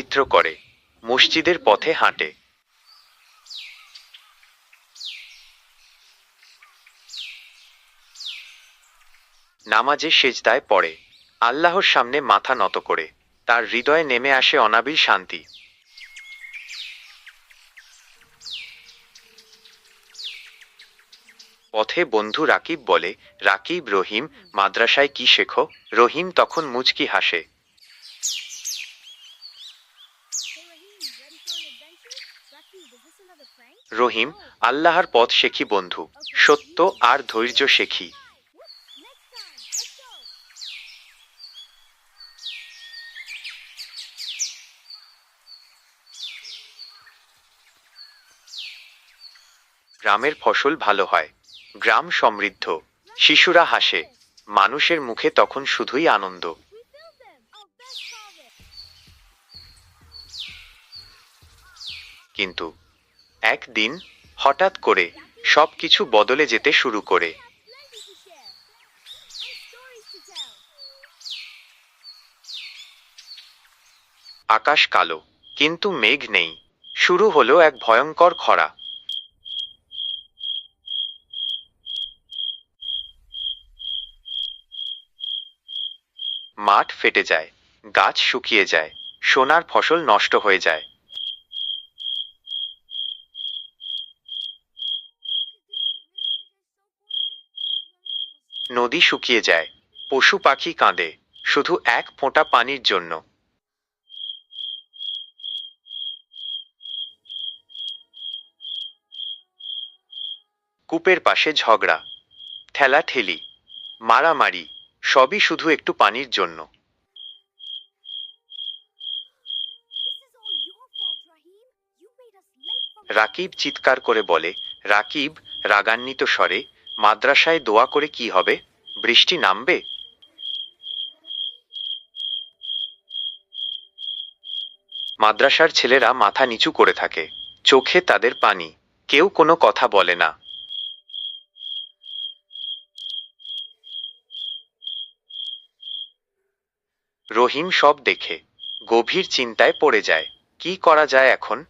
চিত্র করে, মসজিদের পথে হাঁটে। নামাজে সেজদায় পড়ে, আল্লাহর সামনে মাথা নত করে। তার হৃদয়ে নেমে আসে অনাবিল শান্তি। পথে বন্ধু রাকিব বলে, রাকিব রহিম, মাদ্রাসায় কি শেখো? রহিম তখন মুচকি হাসে। রহিম, আল্লাহর পথ শেখি বন্ধু, সত্য আর ধৈর্য শেখি। গ্রামের ফসল ভালো হয়, গ্রাম সমৃদ্ধ, শিশুরা হাসে, মানুষের মুখে তখন শুধুই আনন্দ। কিন্তু একদিন হঠাৎ করে সবকিছু বদলে যেতে শুরু করে। আকাশ কালো, কিন্তু মেঘ নেই। শুরু হলো এক ভয়ঙ্কর খরা। মাঠ ফেটে যায়, গাছ শুকিয়ে যায়, সোনার ফসল নষ্ট হয়ে যায়। নদী শুকিয়ে যায়, পশু পাখি কাঁদে, শুধু এক ফোঁটা পানির জন্য। কূপের পাশে ঝগড়া, ঠেলাঠেলি, মারামারি, সবই শুধু একটু পানির জন্য। রাকিব চিৎকার করে বলে, রাকিব রাগান্বিত স্বরে, মাদ্রাসায় দোয়া করে কি হবে? বৃষ্টি নামবে? মাদ্রাসার ছেলেরা মাথা নিচু করে থাকে, চোখে তাদের পানি, কেউ কোনো কথা বলে না। রহিম সব দেখে গভীর চিন্তায় পড়ে যায়। কি করা যায় এখন?